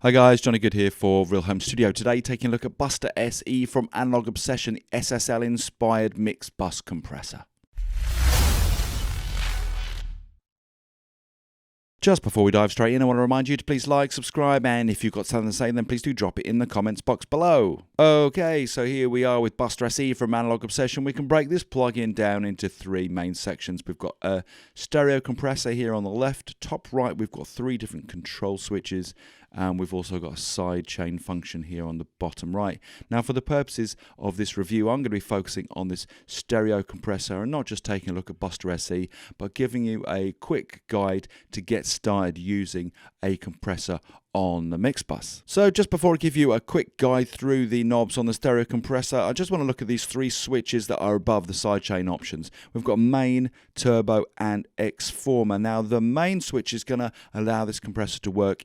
Hi guys, Johnny Good here for Real Home Studio. Today taking a look at BUSTERse SE from Analog Obsession, SSL inspired Mix Buss Compressor. Just before we dive straight in, I want to remind you to please like, subscribe, and if you've got something to say, then please do drop it in the comments box below. Okay, so here we are with BUSTERse SE from Analog Obsession. We can break this plugin down into three main sections. We've got a stereo compressor here on the left. Top right, we've got three different control switches, and we've also got a side chain function here on the bottom right. Now, for the purposes of this review, I'm going to be focusing on this stereo compressor and not just taking a look at BUSTERse SE, but giving you a quick guide to get started using a compressor on the mix bus. So just before I give you a quick guide through the knobs on the stereo compressor, I just want to look at these three switches that are above the sidechain options. We've got main, turbo, and X-former. Now the main switch is going to allow this compressor to work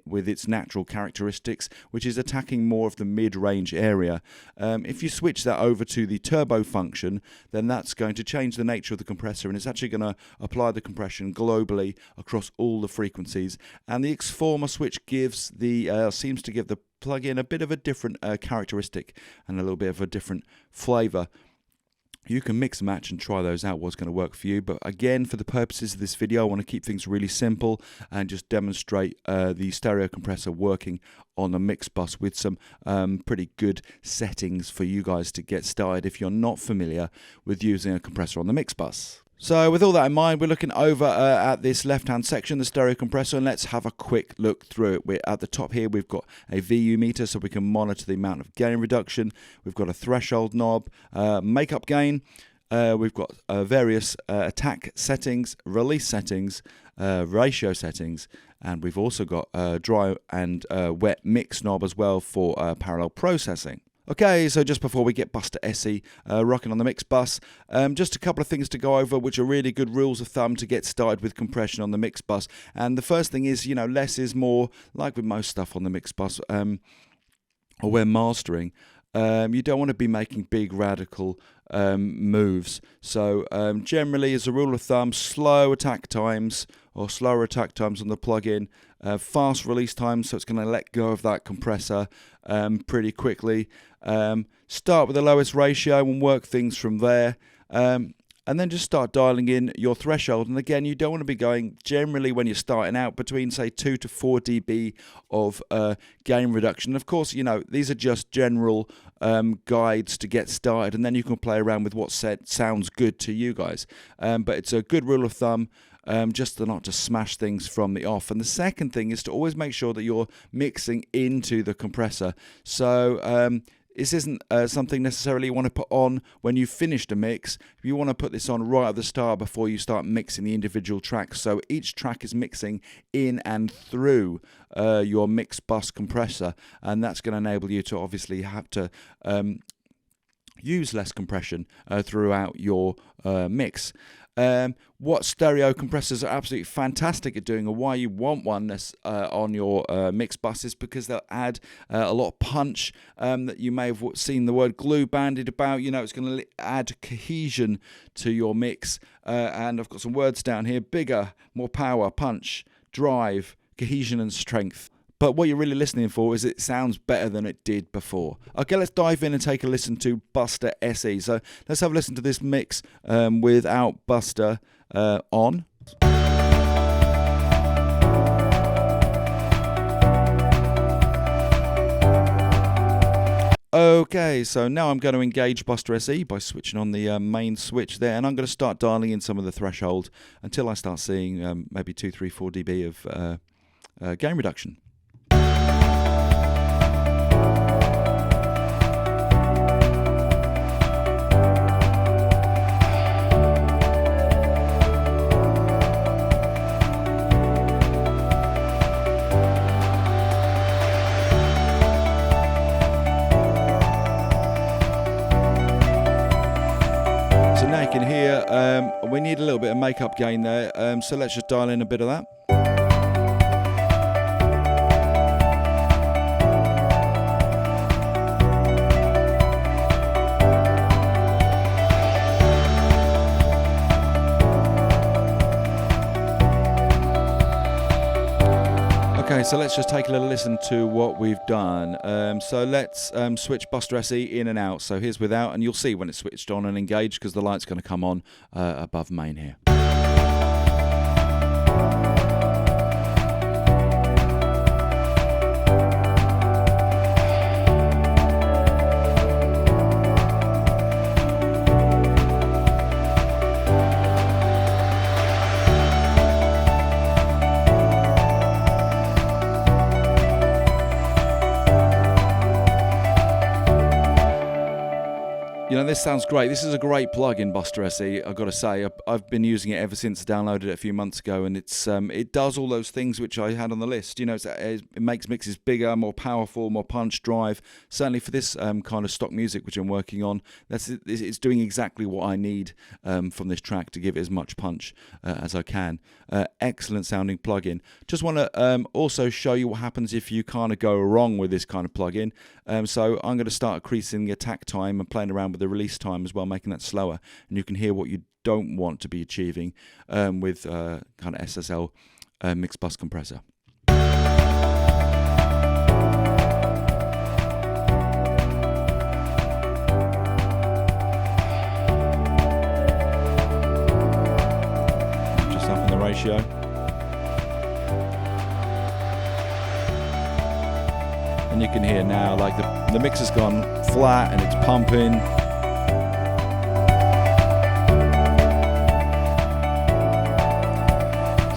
with its natural characteristics, which is attacking more of the mid-range area. If you switch that over to the turbo function, then that's going to change the nature of the compressor, and it's actually going to apply the compression globally across all the frequencies. And the X-former switch gives the seems to give the plug-in a bit of a different characteristic and a little bit of a different flavor. You can mix and match and try those out, what's going to work for you. But again, for the purposes of this video, I want to keep things really simple and just demonstrate the stereo compressor working on the mix bus with some pretty good settings for you guys to get started if you're not familiar with using a compressor on the mix bus. So with all that in mind, we're looking over at this left-hand section, the stereo compressor, and let's have a quick look through it. We're at the top here, we've got a VU meter, so we can monitor the amount of gain reduction. We've got a threshold knob, makeup gain. We've got various attack settings, release settings, ratio settings, and we've also got dry and wet mix knob as well for parallel processing. Okay, so just before we get BUSTERse SE rocking on the mix bus, just a couple of things to go over which are really good rules of thumb to get started with compression on the mix bus. And the first thing is, you know, less is more, like with most stuff on the mix bus or when mastering. You don't want to be making big radical moves. So generally, as a rule of thumb, slow attack times or slower attack times on the plug-in, fast release times, so it's going to let go of that compressor pretty quickly. Start with the lowest ratio and work things from there. And then just start dialing in your threshold. And again, you don't want to be going, generally when you're starting out, between say 2 to 4 dB of gain reduction. Of course, you know, these are just general guides to get started, and then you can play around with what sounds good to you guys. But it's a good rule of thumb just to not just smash things from the off. And the second thing is to always make sure that you're mixing into the compressor. So this isn't something necessarily you want to put on when you've finished a mix. You want to put this on right at the start before you start mixing the individual tracks. So each track is mixing in and through your mix bus compressor, and that's going to enable you to obviously have to use less compression throughout your mix. What stereo compressors are absolutely fantastic at doing, and why you want one on your mix bus, is because they'll add a lot of punch that you may have seen the word glue bandied about. You know, it's going to add cohesion to your mix, and I've got some words down here: bigger, more power, punch, drive, cohesion, and strength. But what you're really listening for is it sounds better than it did before. Okay, let's dive in and take a listen to BUSTERse SE. So let's have a listen to this mix without BUSTERse on. Okay, so now I'm going to engage BUSTERse SE by switching on the main switch there, and I'm going to start dialing in some of the threshold until I start seeing maybe 2, 3, 4 dB of gain reduction. So now you can hear we need a little bit of makeup gain there, so let's just dial in a bit of that. Okay, So let's just take a little listen to what we've done. So let's switch BUSTERse in and out. So here's without, and you'll see when it's switched on and engaged because the light's going to come on above main here. You know, this sounds great. This is a great plug-in, BUSTERse, I've got to say. I've been using it ever since I downloaded it a few months ago, and it does all those things which I had on the list. You know, it makes mixes bigger, more powerful, more punch drive. Certainly for this kind of stock music which I'm working on, it's doing exactly what I need from this track to give it as much punch as I can. Excellent sounding plug-in. Just want to also show you what happens if you kind of go wrong with this kind of plug-in. So I'm going to start increasing the attack time and playing around with the release time as well, making that slower, and you can hear what you don't want to be achieving with kind of SSL Mix Buss Compressor. Just up in the ratio. And you can hear now, like the mix has gone flat and it's pumping.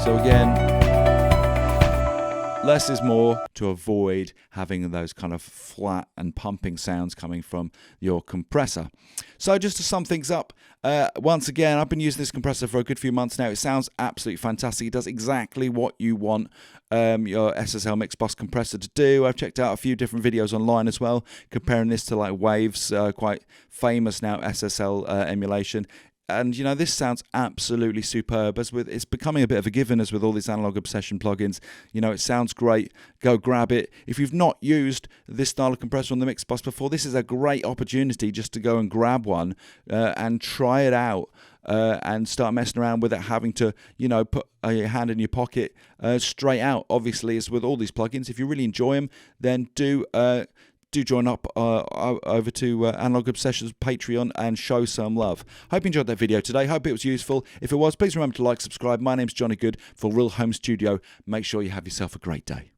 So again, less is more to avoid having those kind of flat and pumping sounds coming from your compressor. So just to sum things up, once again, I've been using this compressor for a good few months now. It sounds absolutely fantastic. It does exactly what you want your SSL Mix Buss Compressor to do. I've checked out a few different videos online as well, comparing this to like Wave's quite famous now SSL emulation. And, you know, this sounds absolutely superb. It's becoming a bit of a given as with all these Analog Obsession plugins. You know, it sounds great. Go grab it. If you've not used this style of compressor on the Mix Buss before, this is a great opportunity just to go and grab one and try it out. And start messing around with it, having to, you know, put your hand in your pocket straight out. Obviously, as with all these plugins, if you really enjoy them, then do join up over to Analog Obsession's Patreon and show some love. Hope you enjoyed that video today. Hope it was useful. If it was, please remember to like, subscribe. My name's Johnny Good for Real Home Studio. Make sure you have yourself a great day.